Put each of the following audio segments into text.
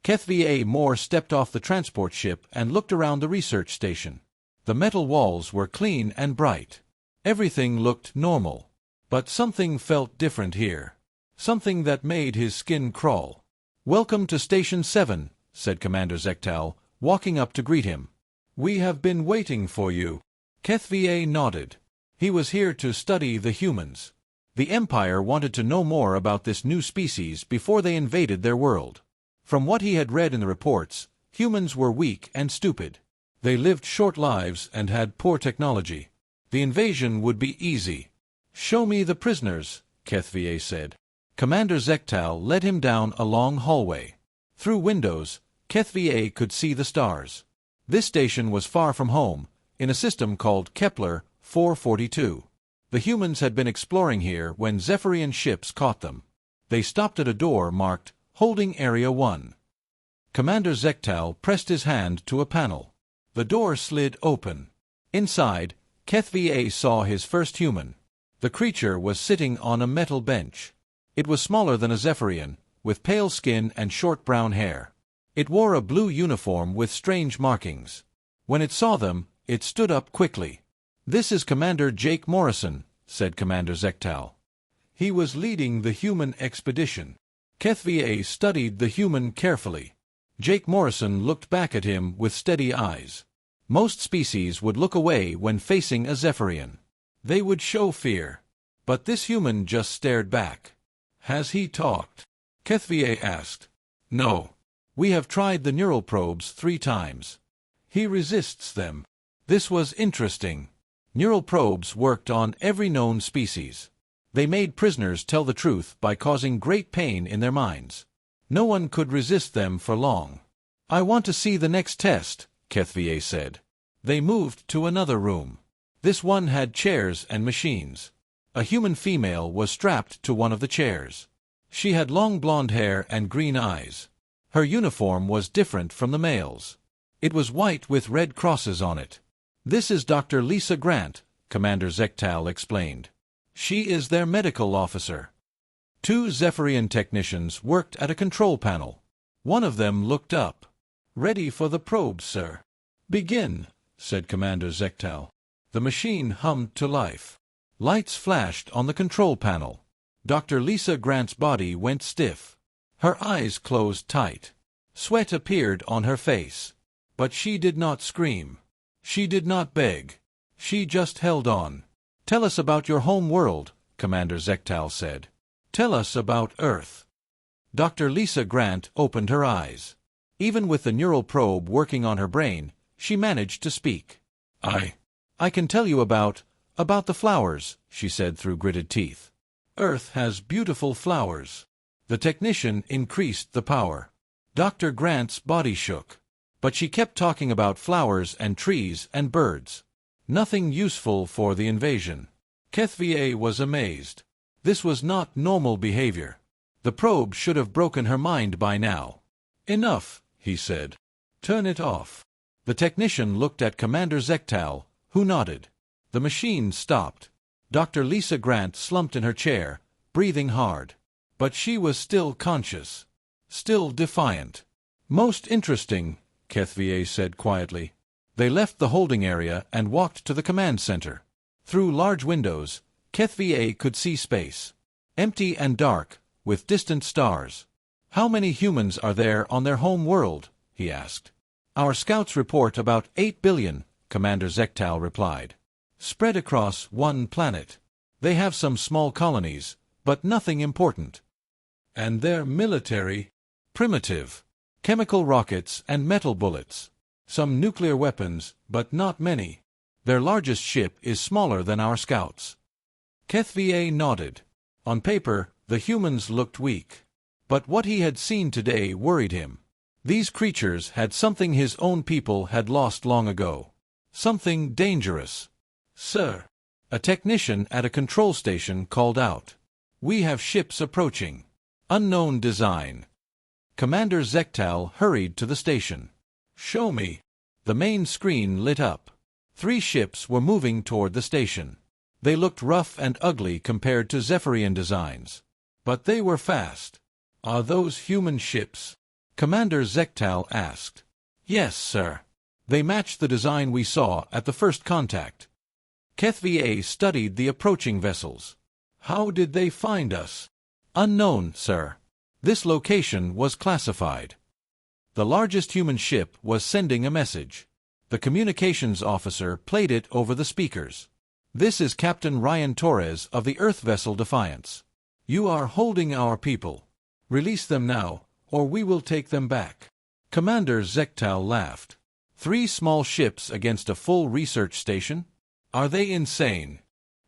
HFY Moore stepped off the transport ship and looked around the research station. The metal walls were clean and bright. Everything looked normal. But something felt different here. Something that made his skin crawl. "Welcome to Station 7, said Commander Zektal, walking up to greet him. "We have been waiting for you." HFY nodded. He was here to study the humans. The Empire wanted to know more about this new species before they invaded their world. From what he had read in the reports, humans were weak and stupid. They lived short lives and had poor technology. The invasion would be easy. "Show me the prisoners," HFY said. Commander Zektal led him down a long hallway. Through windows, HFY could see the stars. This station was far from home, in a system called Kepler 442. The humans had been exploring here when Zephyrian ships caught them. They stopped at a door marked, "Holding Area 1." Commander Zektal pressed his hand to a panel. The door slid open. Inside, HFY saw his first human. The creature was sitting on a metal bench. It was smaller than a Zephyrian, with pale skin and short brown hair. It wore a blue uniform with strange markings. When it saw them, it stood up quickly. "This is Commander Jake Morrison," said Commander Zektal. He was leading the human expedition. HFY studied the human carefully. Jake Morrison looked back at him with steady eyes. Most species would look away when facing a Zephyrian. They would show fear. But this human just stared back. "Has he talked?" HFY asked. "No. We have tried the neural probes 3 times. He resists them." This was interesting. Neural probes worked on every known species. They made prisoners tell the truth by causing great pain in their minds. No one could resist them for long. "I want to see the next test," HFY said. They moved to another room. This one had chairs and machines. A human female was strapped to one of the chairs. She had long blonde hair and green eyes. Her uniform was different from the male's. It was white with red crosses on it. "This is Dr. Lisa Grant," Commander Zektal explained. "She is their medical officer." 2 Zephyrian technicians worked at a control panel. One of them looked up. "Ready for the probe, sir." "Begin," said Commander Zektal. The machine hummed to life. Lights flashed on the control panel. Dr. Lisa Grant's body went stiff. Her eyes closed tight. Sweat appeared on her face. But she did not scream. She did not beg. She just held on. "Tell us about your home world," Commander Zektal said. "Tell us about Earth." Dr. Lisa Grant opened her eyes. Even with the neural probe working on her brain, she managed to speak. I can tell you about the flowers," she said through gritted teeth. "Earth has beautiful flowers." The technician increased the power. Dr. Grant's body shook. But she kept talking about flowers and trees and birds. Nothing useful for the invasion. HFY was amazed. This was not normal behavior. The probe should have broken her mind by now. "Enough," he said. "Turn it off." The technician looked at Commander Zektal, who nodded. The machine stopped. Dr. Lisa Grant slumped in her chair, breathing hard. But she was still conscious. Still defiant. "Most interesting," HFY said quietly. They left the holding area and walked to the command center. Through large windows, HFY could see space. Empty and dark, with distant stars. "How many humans are there on their home world?" he asked. "Our scouts report about 8 billion, Commander Zektal replied. "Spread across 1 planet. They have some small colonies, but nothing important. And their military? Primitive. Chemical rockets and metal bullets. Some nuclear weapons, but not many. Their largest ship is smaller than our scouts." HFY nodded. On paper, the humans looked weak. But what he had seen today worried him. These creatures had something his own people had lost long ago. Something dangerous. "Sir," a technician at a control station called out. "We have ships approaching. Unknown design." Commander Zektal hurried to the station. "Show me." The main screen lit up. 3 ships were moving toward the station. They looked rough and ugly compared to Zephyrian designs. But they were fast. "Are those human ships?" Commander Zektal asked. Yes, sir. They matched the design we saw at the first contact. HFY studied the approaching vessels. How did they find us? Unknown, sir. This location was classified. The largest human ship was sending a message. The communications officer played it over the speakers. This is Captain Ryan Torres of the Earth vessel Defiance. You are holding our people. Release them now, or we will take them back. Commander Zektal laughed. 3 small ships against a full research station? Are they insane?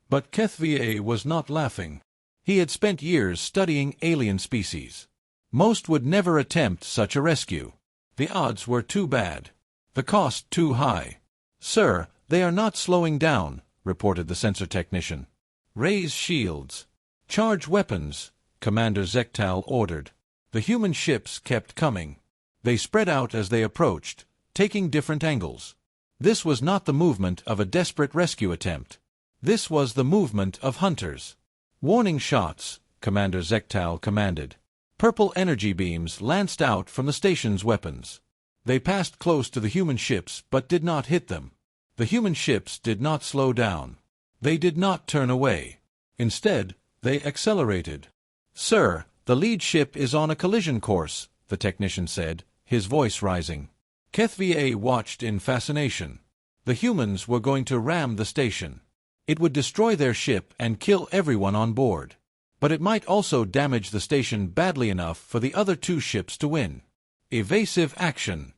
But HFY was not laughing. He had spent years studying alien species. Most would never attempt such a rescue. The odds were too bad. The cost too high. Sir, they are not slowing down, reported the sensor technician. Raise shields. Charge weapons, Commander Zektal ordered. The human ships kept coming. They spread out as they approached, taking different angles. This was not the movement of a desperate rescue attempt. This was the movement of hunters. Warning shots, Commander Zektal commanded. Purple energy beams lanced out from the station's weapons. They passed close to the human ships but did not hit them. The human ships did not slow down. They did not turn away. Instead, they accelerated. Sir, the lead ship is on a collision course, the technician said, his voice rising. HFY watched in fascination. The humans were going to ram the station. It would destroy their ship and kill everyone on board. But it might also damage the station badly enough for the other 2 ships to win. Evasive action.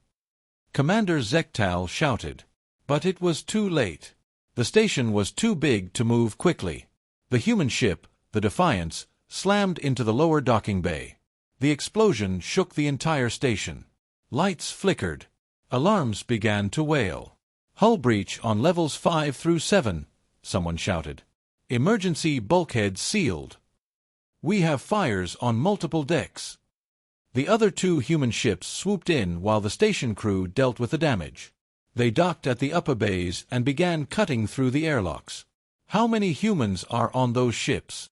Commander Zektal shouted. But it was too late. The station was too big to move quickly. The human ship, the Defiance, slammed into the lower docking bay. The explosion shook the entire station. Lights flickered. Alarms began to wail. Hull breach on levels 5 through 7, someone shouted. Emergency bulkheads sealed. We have fires on multiple decks. The other 2 human ships swooped in while the station crew dealt with the damage. They docked at the upper bays and began cutting through the airlocks. How many humans are on those ships?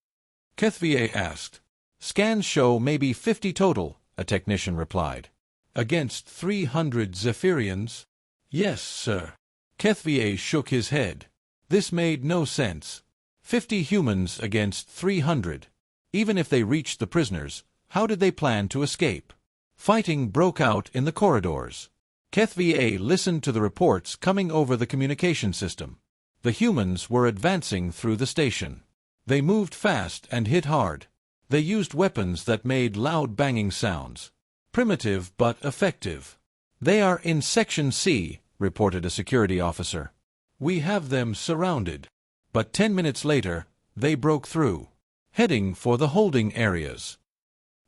HFY asked. Scans show maybe 50 total, a technician replied. Against 300 Zephyrians? Yes, sir. HFY shook his head. This made no sense. 50 humans against 300. Even if they reached the prisoners, how did they plan to escape? Fighting broke out in the corridors. HFY listened to the reports coming over the communication system. The humans were advancing through the station. They moved fast and hit hard. They used weapons that made loud banging sounds. Primitive but effective. They are in Section C, reported a security officer. We have them surrounded. But 10 minutes later, they broke through, heading for the holding areas.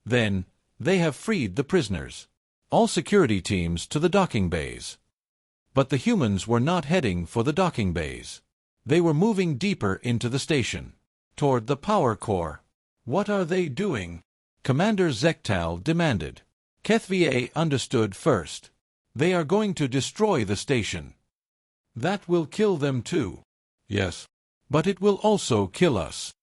Then, they have freed the prisoners. All security teams to the docking bays. But the humans were not heading for the docking bays. They were moving deeper into the station, toward the power core. What are they doing? Commander Zektal demanded. HFY understood first. They are going to destroy the station. That will kill them too. Yes. But it will also kill us.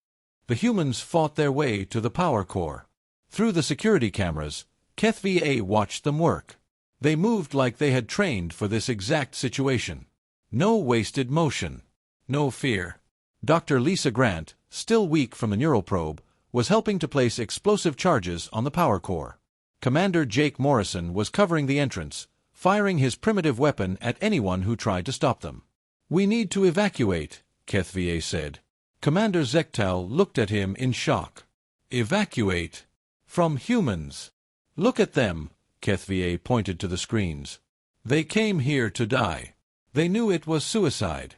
The humans fought their way to the power core. Through the security cameras, HFY watched them work. They moved like they had trained for this exact situation. No wasted motion. No fear. Dr. Lisa Grant, still weak from the neural probe, was helping to place explosive charges on the power core. Commander Jake Morrison was covering the entrance, firing his primitive weapon at anyone who tried to stop them. We need to evacuate, HFY said. Commander Zektal looked at him in shock. Evacuate? From humans? Look at them, HFY pointed to the screens. They came here to die. They knew it was suicide.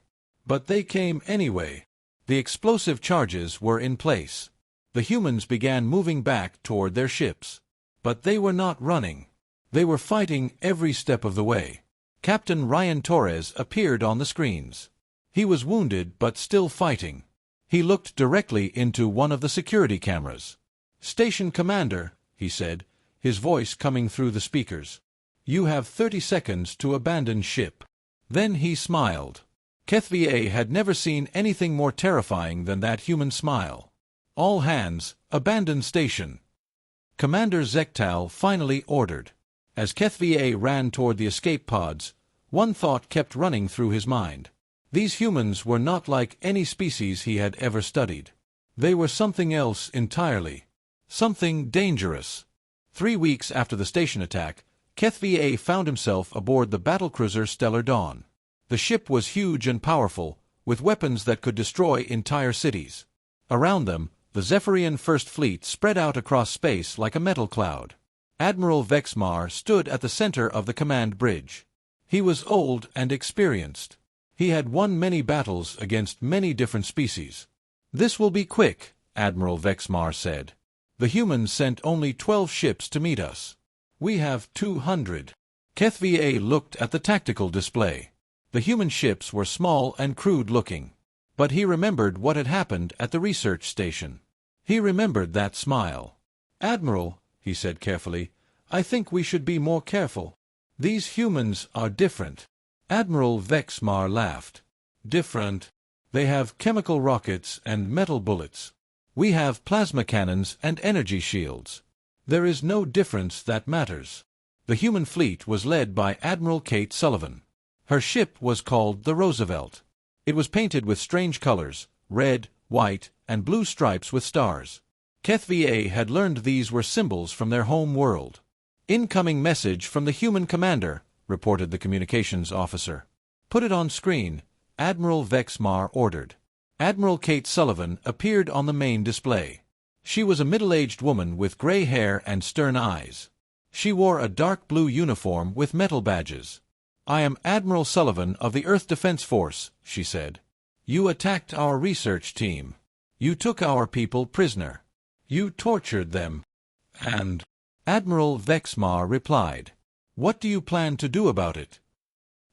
But they came anyway. The explosive charges were in place. The humans began moving back toward their ships. But they were not running. They were fighting every step of the way. Captain Ryan Torres appeared on the screens. He was wounded but still fighting. He looked directly into one of the security cameras. Station Commander, he said, his voice coming through the speakers. You have 30 seconds to abandon ship. Then he smiled. HFY had never seen anything more terrifying than that human smile. All hands, abandon station. Commander Zektal finally ordered. As HFY ran toward the escape pods, one thought kept running through his mind. These humans were not like any species he had ever studied. They were something else entirely. Something dangerous. 3 weeks after the station attack, HFY found himself aboard the battlecruiser Stellar Dawn. The ship was huge and powerful, with weapons that could destroy entire cities. Around them, the Zephyrian First Fleet spread out across space like a metal cloud. Admiral Vexmar stood at the center of the command bridge. He was old and experienced. He had won many battles against many different species. "This will be quick," Admiral Vexmar said. "The humans sent only 12 ships to meet us. We have 200. HFY looked at the tactical display. The human ships were small and crude-looking. But he remembered what had happened at the research station. He remembered that smile. "Admiral," he said carefully, "I think we should be more careful. These humans are different." Admiral Vexmar laughed. "Different? They have chemical rockets and metal bullets. We have plasma cannons and energy shields. There is no difference that matters." The human fleet was led by Admiral Kate Sullivan. Her ship was called the Roosevelt. It was painted with strange colors, red, white, and blue stripes with stars. HFY had learned these were symbols from their home world. "Incoming message from the human commander," reported the communications officer. "Put it on screen," Admiral Vexmar ordered. Admiral Kate Sullivan appeared on the main display. She was a middle-aged woman with gray hair and stern eyes. She wore a dark blue uniform with metal badges. "I am Admiral Sullivan of the Earth Defense Force," she said. "You attacked our research team. You took our people prisoner. You tortured them. And—" Admiral Vexmar replied, "What do you plan to do about it?"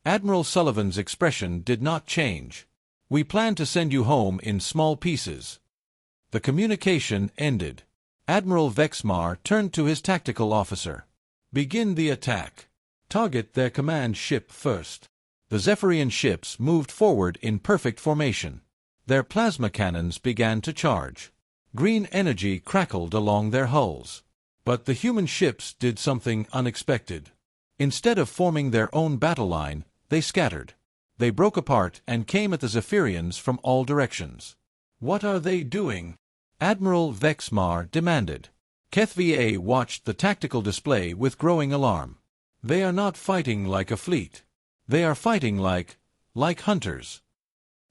Admiral Sullivan's expression did not change. "We plan to send you home in small pieces." The communication ended. Admiral Vexmar turned to his tactical officer. "Begin the attack. Target their command ship first." The Zephyrian ships moved forward in perfect formation. Their plasma cannons began to charge. Green energy crackled along their hulls. But the human ships did something unexpected. Instead of forming their own battle line, they scattered. They broke apart and came at the Zephyrians from all directions. "What are they doing?" Admiral Vexmar demanded. HFY watched the tactical display with growing alarm. "They are not fighting like a fleet. They are fighting like hunters."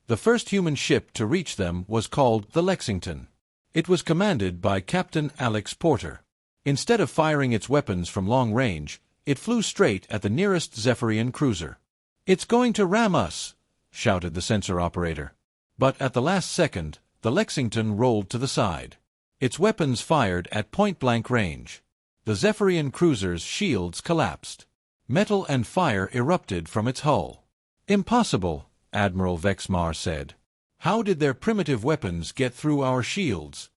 The first human ship to reach them was called the Lexington. It was commanded by Captain Alex Porter. Instead of firing its weapons from long range, it flew straight at the nearest Zephyrian cruiser. "It's going to ram us!" shouted the sensor operator. But at the last second, the Lexington rolled to the side. Its weapons fired at point-blank range. The Zephyrian cruiser's shields collapsed. Metal and fire erupted from its hull. "Impossible," Admiral Vexmar said. "How did their primitive weapons get through our shields?"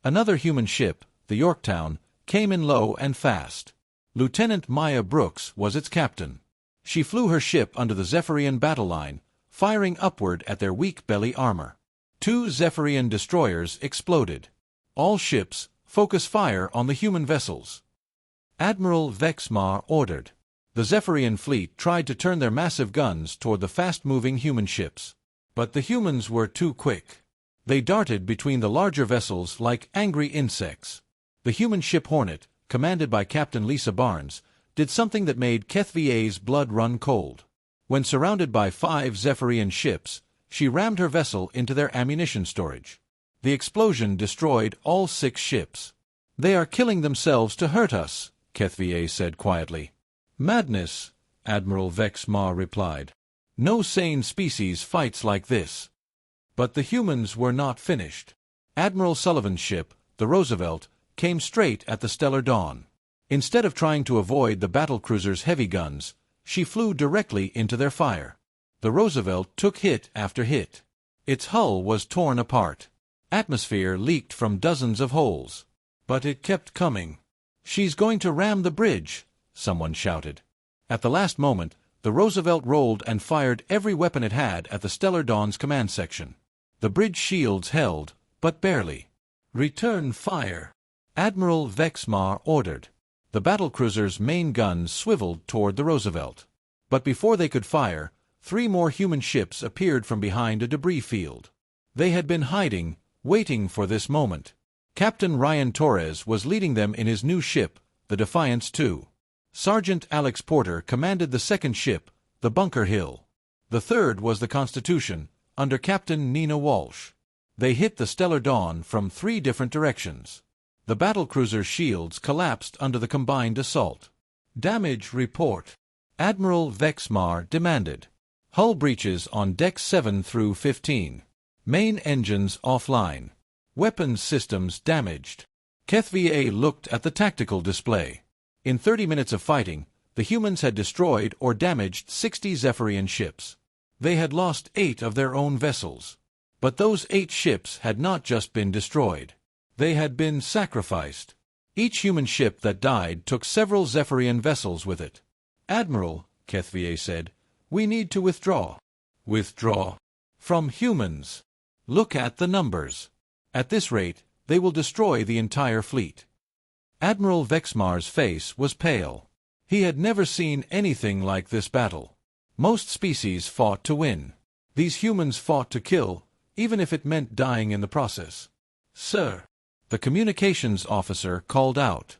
Another human ship, the Yorktown, came in low and fast. Lieutenant Maya Brooks was its captain. She flew her ship under the Zephyrian battle line, firing upward at their weak belly armor. 2 Zephyrian destroyers exploded. "All ships, focus fire on the human vessels." Admiral Vexmar ordered. The Zephyrian fleet tried to turn their massive guns toward the fast-moving human ships. But the humans were too quick. They darted between the larger vessels like angry insects. The human ship Hornet, commanded by Captain Lisa Barnes, did something that made HFY's blood run cold. When surrounded by 5 Zephyrian ships, she rammed her vessel into their ammunition storage. The explosion destroyed all 6 ships. "They are killing themselves to hurt us," HFY said quietly. "Madness," Admiral Vexmar replied. "No sane species fights like this." But the humans were not finished. Admiral Sullivan's ship, the Roosevelt, came straight at the Stellar Dawn. Instead of trying to avoid the battlecruiser's heavy guns, she flew directly into their fire. The Roosevelt took hit after hit. Its hull was torn apart. Atmosphere leaked from dozens of holes. But it kept coming. "She's going to ram the bridge," someone shouted. At the last moment, the Roosevelt rolled and fired every weapon it had at the Stellar Dawn's command section. The bridge shields held, but barely. "Return fire," Admiral Vexmar ordered. The battlecruiser's main guns swiveled toward the Roosevelt. But before they could fire, 3 more human ships appeared from behind a debris field. They had been hiding, waiting for this moment. Captain Ryan Torres was leading them in his new ship, the Defiance II. Sergeant Alex Porter commanded the second ship, the Bunker Hill. The third was the Constitution, under Captain Nina Walsh. They hit the Stellar Dawn from 3 different directions. The battlecruiser's shields collapsed under the combined assault. Damage report. Admiral Vexmar demanded. Hull breaches on decks 7 through 15. Main engines offline. Weapons systems damaged. HFY looked at the tactical display. In 30 minutes of fighting, the humans had destroyed or damaged 60 Zephyrian ships. They had lost 8 of their own vessels. But those 8 ships had not just been destroyed. They had been sacrificed. Each human ship that died took several Zephyrian vessels with it. Admiral, HFY said, we need to withdraw. Withdraw? From humans. Look at the numbers. At this rate, they will destroy the entire fleet. Admiral Vexmar's face was pale. He had never seen anything like this battle. Most species fought to win. These humans fought to kill, even if it meant dying in the process. Sir, the communications officer called out.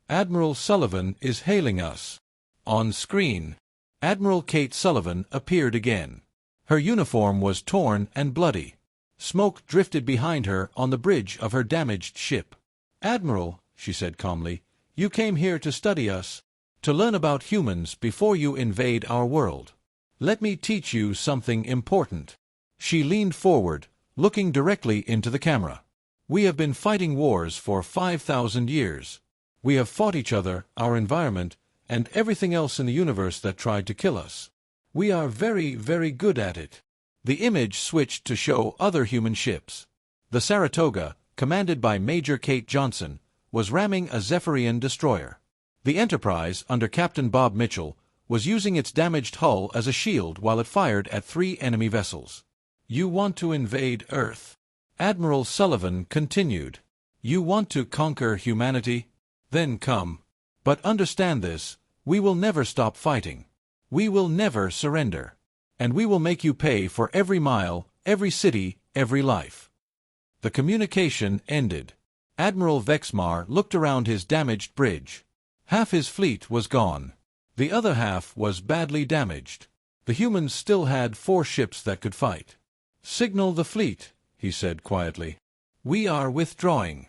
Admiral Sullivan is hailing us. On screen, Admiral Kate Sullivan appeared again. Her uniform was torn and bloody. Smoke drifted behind her on the bridge of her damaged ship. Admiral, she said calmly, you came here to study us, to learn about humans before you invade our world. Let me teach you something important. She leaned forward, looking directly into the camera. We have been fighting wars for 5,000 years. We have fought each other, our environment, and everything else in the universe that tried to kill us. We are very, very good at it. The image switched to show other human ships. The Saratoga, commanded by Major Kate Johnson, was ramming a Zephyrian destroyer. The Enterprise, under Captain Bob Mitchell, was using its damaged hull as a shield while it fired at 3 enemy vessels. You want to invade Earth? Admiral Sullivan continued. You want to conquer humanity? Then come. But understand this, we will never stop fighting. We will never surrender. And we will make you pay for every mile, every city, every life. The communication ended. Admiral Vexmar looked around his damaged bridge. Half his fleet was gone. The other half was badly damaged. The humans still had 4 ships that could fight. Signal the fleet, he said quietly. We are withdrawing.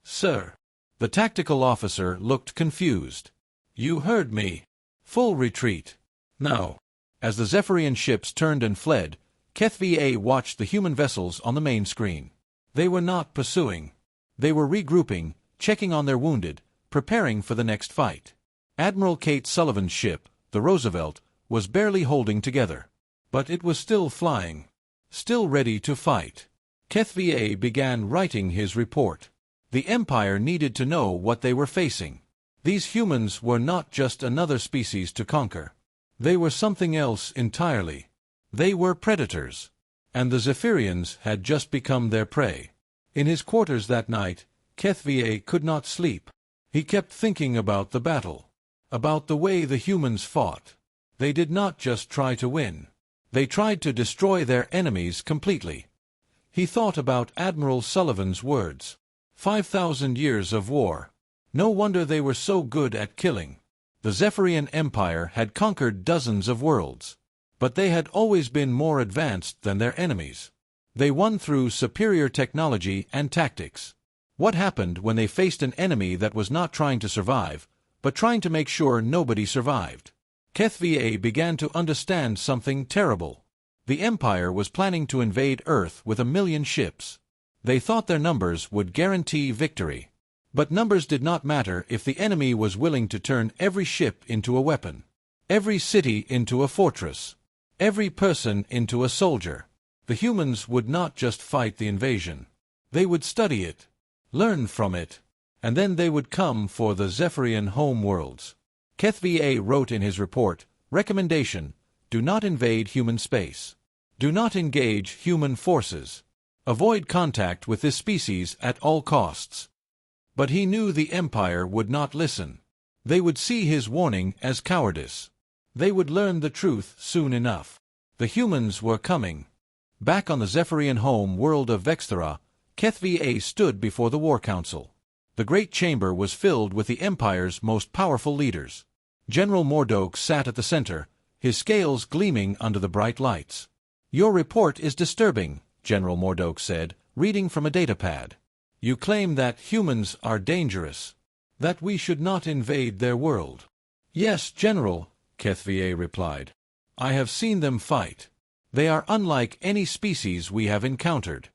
Sir. The tactical officer looked confused. You heard me. Full retreat. Now. As the Zephyrian ships turned and fled, HFY watched the human vessels on the main screen. They were not pursuing. They were regrouping, checking on their wounded, preparing for the next fight. Admiral Kate Sullivan's ship, the Roosevelt, was barely holding together. But it was still flying. Still ready to fight. HFY began writing his report. The Empire needed to know what they were facing. These humans were not just another species to conquer. They were something else entirely. They were predators. And the Zephyrians had just become their prey. In his quarters that night, HFY could not sleep. He kept thinking about the battle. About the way the humans fought. They did not just try to win. They tried to destroy their enemies completely. He thought about Admiral Sullivan's words. 5,000 years of war. No wonder they were so good at killing. The Zephyrian Empire had conquered dozens of worlds. But they had always been more advanced than their enemies. They won through superior technology and tactics. What happened when they faced an enemy that was not trying to survive, but trying to make sure nobody survived? HFY began to understand something terrible. The Empire was planning to invade Earth with 1 million ships. They thought their numbers would guarantee victory. But numbers did not matter if the enemy was willing to turn every ship into a weapon, every city into a fortress, every person into a soldier. The humans would not just fight the invasion. They would study it, learn from it, and then they would come for the Zephyrian home worlds. HFY wrote in his report, Recommendation: do not invade human space. Do not engage human forces. Avoid contact with this species at all costs. But he knew the Empire would not listen. They would see his warning as cowardice. They would learn the truth soon enough. The humans were coming. Back on the Zephyrian home world of Vexthera, HFY stood before the War Council. The great chamber was filled with the Empire's most powerful leaders. General Mordoke sat at the center, his scales gleaming under the bright lights. "Your report is disturbing," General Mordoke said, reading from a datapad. "You claim that humans are dangerous, that we should not invade their world." "Yes, General," HFY replied. "I have seen them fight. They are unlike any species we have encountered."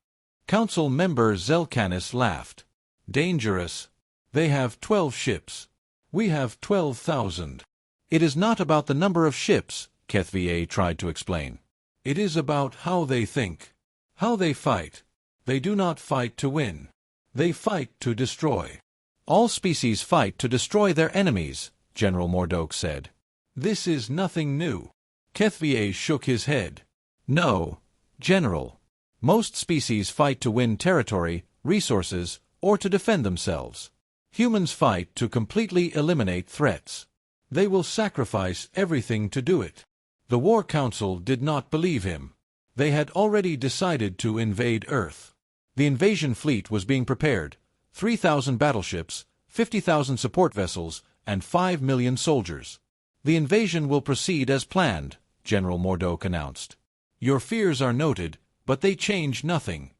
Council member Zelkanis laughed. "Dangerous? They have 12 ships. We have 12,000. "It is not about the number of ships," HFY tried to explain. "It is about how they think, how they fight. They do not fight to win. They fight to destroy." "All species fight to destroy their enemies," General Mordoke said. "This is nothing new." HFY shook his head. "No, General. Most species fight to win territory, resources, or to defend themselves. Humans fight to completely eliminate threats. They will sacrifice everything to do it." The War Council did not believe him. They had already decided to invade Earth. The invasion fleet was being prepared: 3,000 battleships, 50,000 support vessels, and 5 million soldiers. "The invasion will proceed as planned," General Mordoke announced. "Your fears are noted, but they change nothing."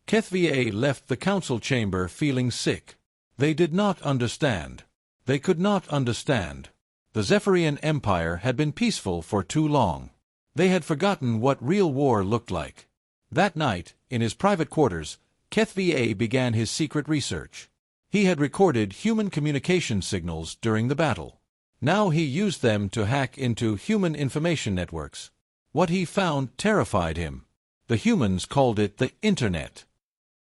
HFY left the council chamber feeling sick. They did not understand. They could not understand. The Zephyrian Empire had been peaceful for too long. They had forgotten what real war looked like. That night, in his private quarters, HFY began his secret research. He had recorded human communication signals during the battle. Now he used them to hack into human information networks. What he found terrified him. The humans called it the Internet.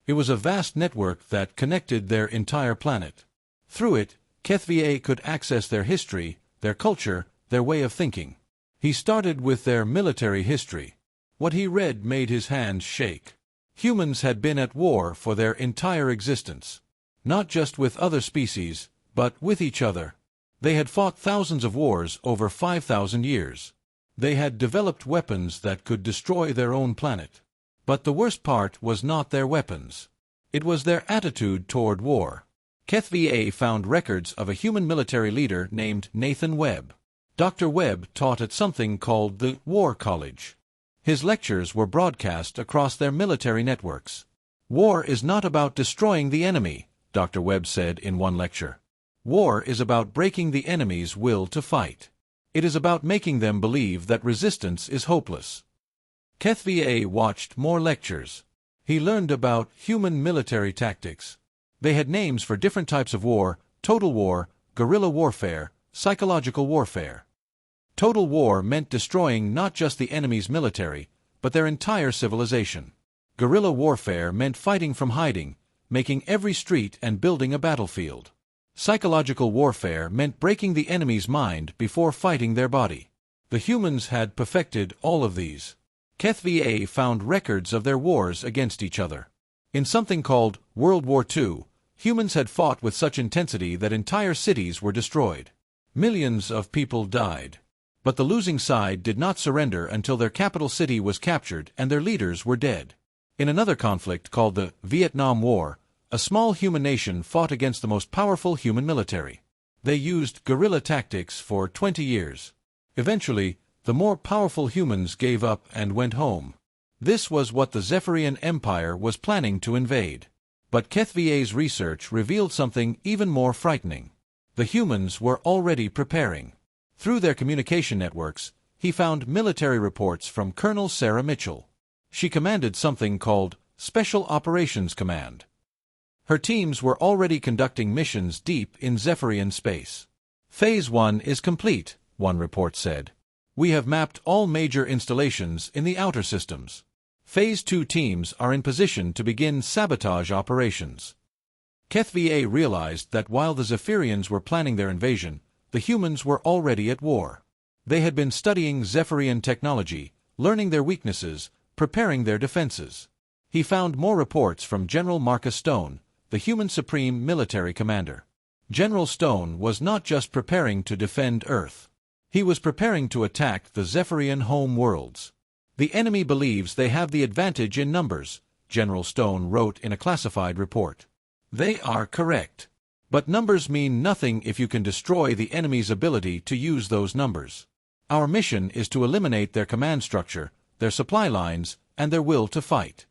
It was a vast network that connected their entire planet. Through it, HFY could access their history, their culture, their way of thinking. He started with their military history. What he read made his hands shake. Humans had been at war for their entire existence. Not just with other species, but with each other. They had fought thousands of wars over 5,000 years. They had developed weapons that could destroy their own planet. But the worst part was not their weapons. It was their attitude toward war. HFY found records of a human military leader named Nathan Webb. Dr. Webb taught at something called the War College. His lectures were broadcast across their military networks. "War is not about destroying the enemy," Dr. Webb said in one lecture. "War is about breaking the enemy's will to fight. It is about making them believe that resistance is hopeless." HFY watched more lectures. He learned about human military tactics. They had names for different types of war: total war, guerrilla warfare, psychological warfare. Total war meant destroying not just the enemy's military, but their entire civilization. Guerrilla warfare meant fighting from hiding, making every street and building a battlefield. Psychological warfare meant breaking the enemy's mind before fighting their body. The humans had perfected all of these. HFY found records of their wars against each other. In something called World War II, humans had fought with such intensity that entire cities were destroyed. Millions of people died. But the losing side did not surrender until their capital city was captured and their leaders were dead. In another conflict called the Vietnam War, a small human nation fought against the most powerful human military. They used guerrilla tactics for 20 years. Eventually, the more powerful humans gave up and went home. This was what the Zephyrian Empire was planning to invade. But HFY's research revealed something even more frightening. The humans were already preparing. Through their communication networks, he found military reports from Colonel Sarah Mitchell. She commanded something called Special Operations Command. Her teams were already conducting missions deep in Zephyrian space. "Phase 1 is complete," one report said. "We have mapped all major installations in the outer systems. Phase 2 teams are in position to begin sabotage operations." HFY realized that while the Zephyrians were planning their invasion, the humans were already at war. They had been studying Zephyrian technology, learning their weaknesses, preparing their defenses. He found more reports from General Marcus Stone, the human supreme military commander. General Stone was not just preparing to defend Earth. He was preparing to attack the Zephyrian home worlds. The enemy believes they have the advantage in numbers, General Stone wrote in a classified report. They are correct. But numbers mean nothing if you can destroy the enemy's ability to use those numbers. Our mission is to eliminate their command structure, their supply lines, and their will to fight.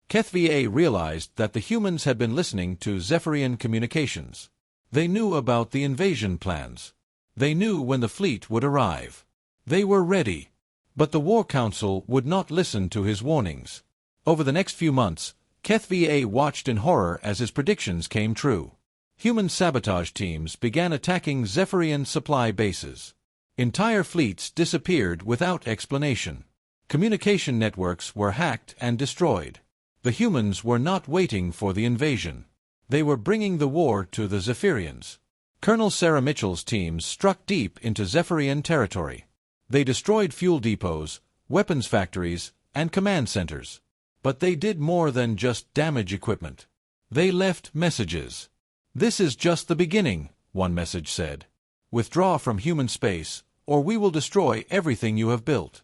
HFY realized that the humans had been listening to Zephyrian communications. They knew about the invasion plans. They knew when the fleet would arrive. They were ready. But the War Council would not listen to his warnings. Over the next few months, HFY watched in horror as his predictions came true. Human sabotage teams began attacking Zephyrian supply bases. Entire fleets disappeared without explanation. Communication networks were hacked and destroyed. The humans were not waiting for the invasion. They were bringing the war to the Zephyrians. Colonel Sarah Mitchell's teams struck deep into Zephyrian territory. They destroyed fuel depots, weapons factories, and command centers. But they did more than just damage equipment. They left messages. "This is just the beginning," one message said. "Withdraw from human space, or we will destroy everything you have built."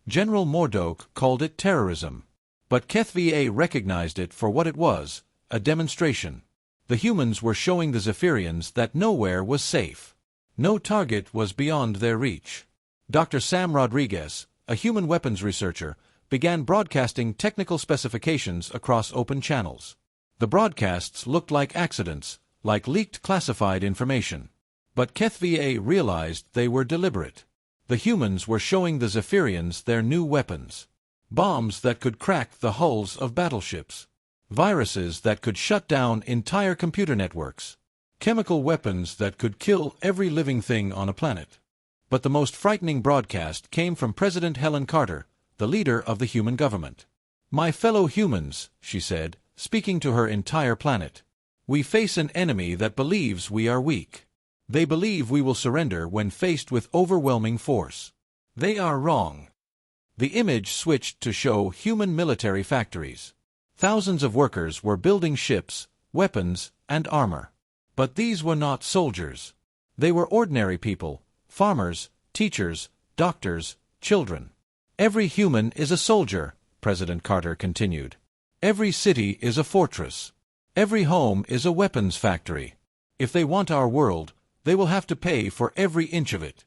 General Mordoke called it terrorism. But HFY recognized it for what it was, a demonstration. The humans were showing the Zephyrians that nowhere was safe. No target was beyond their reach. Dr. Sam Rodriguez, a human weapons researcher, began broadcasting technical specifications across open channels. The broadcasts looked like accidents, like leaked classified information. But HFY realized they were deliberate. The humans were showing the Zephyrians their new weapons. Bombs that could crack the hulls of battleships. Viruses that could shut down entire computer networks. Chemical weapons that could kill every living thing on a planet. But the most frightening broadcast came from President Helen Carter, the leader of the human government. "My fellow humans," she said, speaking to her entire planet, "we face an enemy that believes we are weak. They believe we will surrender when faced with overwhelming force. They are wrong." The image switched to show human military factories. Thousands of workers were building ships, weapons, and armor. But these were not soldiers. They were ordinary people, farmers, teachers, doctors, children. "Every human is a soldier," President Carter continued. "Every city is a fortress. Every home is a weapons factory. If they want our world, they will have to pay for every inch of it."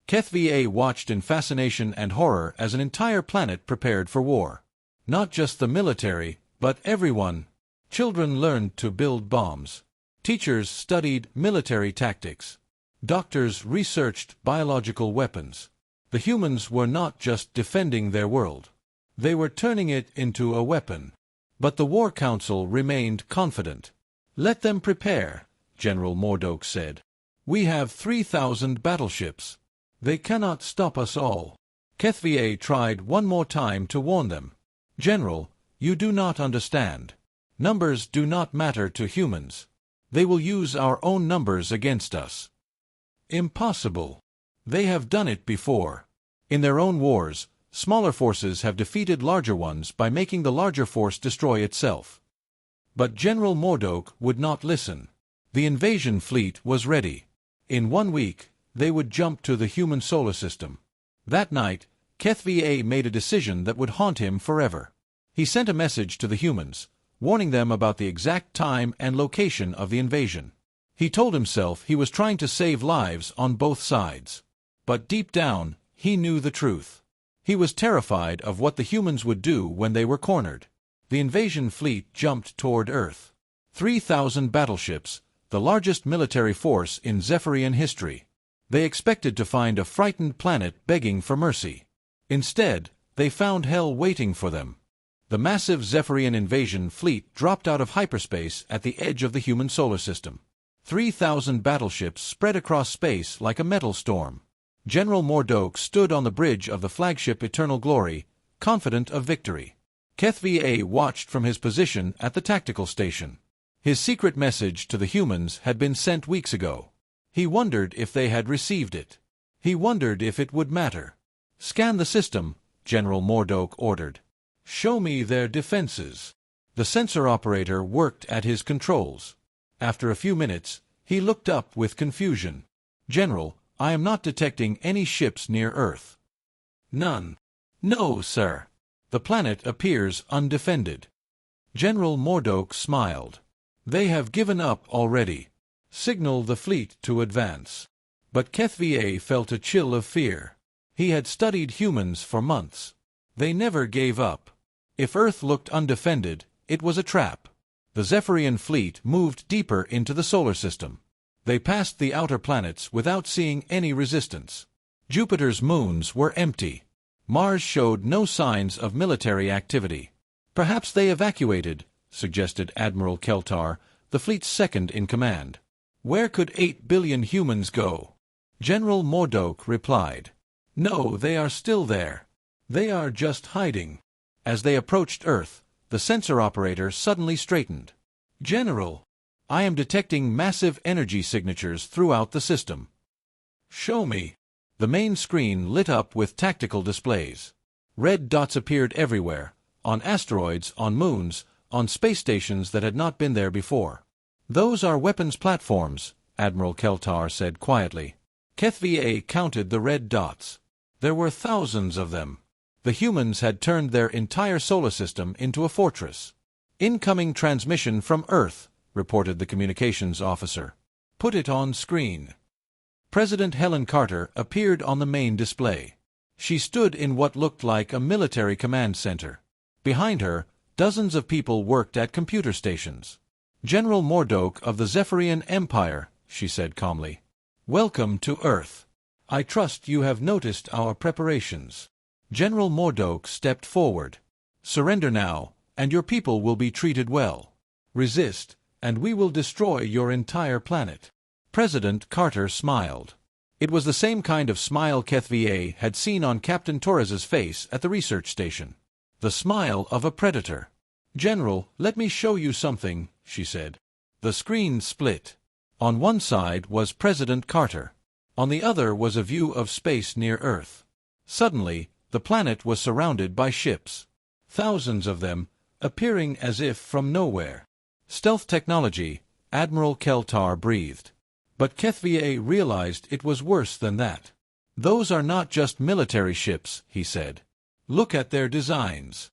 HFY watched in fascination and horror as an entire planet prepared for war. Not just the military, but everyone. Children learned to build bombs. Teachers studied military tactics. Doctors researched biological weapons. The humans were not just defending their world. They were turning it into a weapon. But the War Council remained confident. "Let them prepare," General Mordoke said. "We have 3,000 battleships. They cannot stop us all." HFY tried one more time to warn them. "General, you do not understand. Numbers do not matter to humans. They will use our own numbers against us." "Impossible. They have done it before. In their own wars, smaller forces have defeated larger ones by making the larger force destroy itself." But General Mordoke would not listen. The invasion fleet was ready. In 1 week, they would jump to the human solar system. That night, HFY made a decision that would haunt him forever. He sent a message to the humans, warning them about the exact time and location of the invasion. He told himself he was trying to save lives on both sides. But deep down, he knew the truth. He was terrified of what the humans would do when they were cornered. The invasion fleet jumped toward Earth. 3,000 battleships, the largest military force in Zephyrian history. They expected to find a frightened planet begging for mercy. Instead, they found hell waiting for them. The massive Zephyrian invasion fleet dropped out of hyperspace at the edge of the human solar system. 3,000 battleships spread across space like a metal storm. General Mordoke stood on the bridge of the flagship Eternal Glory, confident of victory. HFY watched from his position at the tactical station. His secret message to the humans had been sent weeks ago. He wondered if they had received it. He wondered if it would matter. "Scan the system," General Mordoke ordered. "Show me their defenses." The sensor operator worked at his controls. After a few minutes, He looked up with confusion. "General, I am not detecting any ships near Earth." "None." "No, sir. The planet appears undefended." General Mordoke smiled. "They have given up already. Signal the fleet to advance." But HFY felt a chill of fear. He had studied humans for months. They never gave up. If Earth looked undefended, it was a trap. The Zephyrian fleet moved deeper into the solar system. They passed the outer planets without seeing any resistance. Jupiter's moons were empty. Mars showed no signs of military activity. "Perhaps they evacuated," suggested Admiral Keltar, the fleet's second-in-command. "Where could 8 billion humans go?" General Mordoke replied. "No, they are still there. They are just hiding." As they approached Earth, the sensor operator suddenly straightened. "General, I am detecting massive energy signatures throughout the system." "Show me." The main screen lit up with tactical displays. Red dots appeared everywhere, on asteroids, on moons, on space stations that had not been there before. "Those are weapons platforms," Admiral Keltar said quietly. HFY counted the red dots. There were thousands of them. The humans had turned their entire solar system into a fortress. "Incoming transmission from Earth," reported the communications officer. "Put it on screen." President Helen Carter appeared on the main display. She stood in what looked like a military command center. Behind her, dozens of people worked at computer stations. "General Mordoke of the Zephyrian Empire," she said calmly. "Welcome to Earth. I trust you have noticed our preparations." General Mordoke stepped forward. "Surrender now, and your people will be treated well. Resist, and we will destroy your entire planet." President Carter smiled. It was the same kind of smile HFY had seen on Captain Torres's face at the research station. The smile of a predator. "General, let me show you something," she said. The screen split. On one side was President Carter. On the other was a view of space near Earth. Suddenly, the planet was surrounded by ships. Thousands of them, appearing as if from nowhere. "Stealth technology," Admiral Keltar breathed. But HFY realized it was worse than that. "Those are not just military ships," he said. "Look at their designs."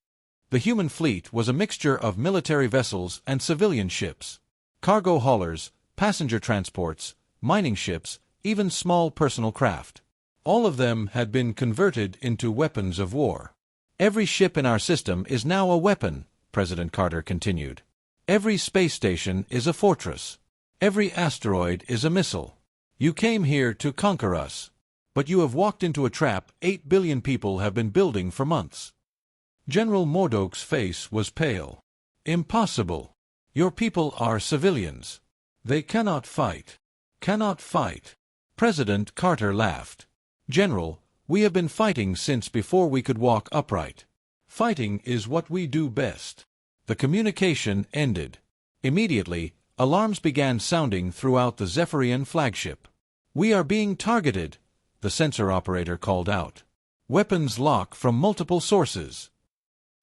The human fleet was a mixture of military vessels and civilian ships. Cargo haulers, passenger transports, mining ships, even small personal craft. All of them had been converted into weapons of war. "Every ship in our system is now a weapon," President Carter continued. "Every space station is a fortress. Every asteroid is a missile. You came here to conquer us. But you have walked into a trap 8 billion people have been building for months." General Mordoke's face was pale. "Impossible. Your people are civilians. They cannot fight." "Cannot fight." President Carter laughed. "General, we have been fighting since before we could walk upright. Fighting is what we do best." The communication ended. Immediately, alarms began sounding throughout the Zephyrian flagship. "We are being targeted," the sensor operator called out. "Weapons lock from multiple sources."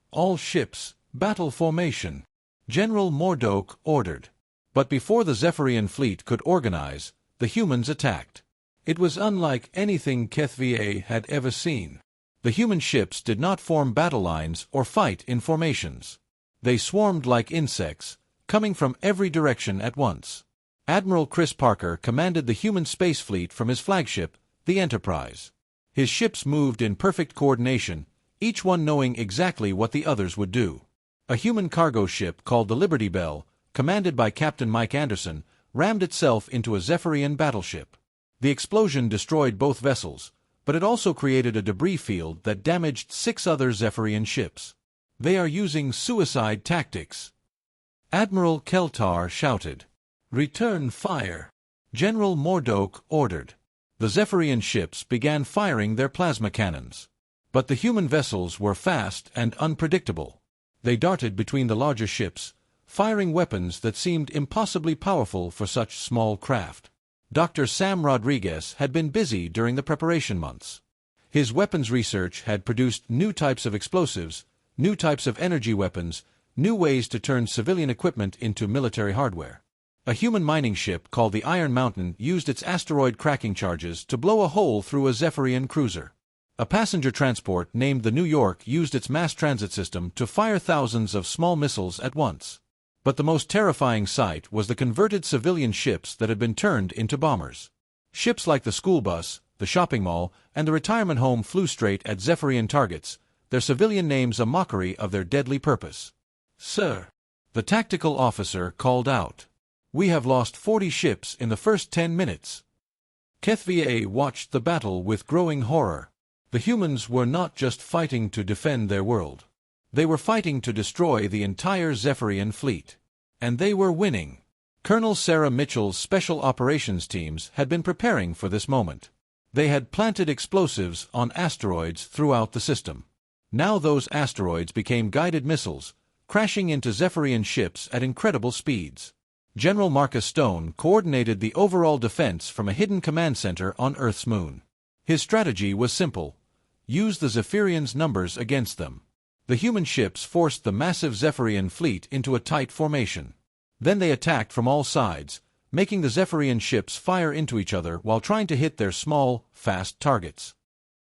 "All ships, battle formation," General Mordoke ordered. But before the Zephyrian fleet could organize, the humans attacked. It was unlike anything HFY had ever seen. The human ships did not form battle lines or fight in formations. They swarmed like insects, coming from every direction at once. Admiral Chris Parker commanded the human space fleet from his flagship, the Enterprise. His ships moved in perfect coordination, each one knowing exactly what the others would do. A human cargo ship called the Liberty Bell, commanded by Captain Mike Anderson, rammed itself into a Zephyrian battleship. The explosion destroyed both vessels, but it also created a debris field that damaged 6 other Zephyrian ships. "They are using suicide tactics," Admiral Keltar shouted. "Return fire," General Mordoke ordered. The Zephyrian ships began firing their plasma cannons. But the human vessels were fast and unpredictable. They darted between the larger ships, firing weapons that seemed impossibly powerful for such small craft. Dr. Sam Rodriguez had been busy during the preparation months. His weapons research had produced new types of explosives, new types of energy weapons, new ways to turn civilian equipment into military hardware. A human mining ship called the Iron Mountain used its asteroid cracking charges to blow a hole through a Zephyrian cruiser. A passenger transport named the New York used its mass transit system to fire thousands of small missiles at once. But the most terrifying sight was the converted civilian ships that had been turned into bombers. Ships like the school bus, the shopping mall, and the retirement home flew straight at Zephyrian targets, their civilian names a mockery of their deadly purpose. "Sir," the tactical officer called out, "we have lost 40 ships in the first 10 minutes. HFY watched the battle with growing horror. The humans were not just fighting to defend their world. They were fighting to destroy the entire Zephyrian fleet. And they were winning. Colonel Sarah Mitchell's Special Operations teams had been preparing for this moment. They had planted explosives on asteroids throughout the system. Now those asteroids became guided missiles, crashing into Zephyrian ships at incredible speeds. General Marcus Stone coordinated the overall defense from a hidden command center on Earth's moon. His strategy was simple: use the Zephyrians' numbers against them. The human ships forced the massive Zephyrian fleet into a tight formation. Then they attacked from all sides, making the Zephyrian ships fire into each other while trying to hit their small, fast targets.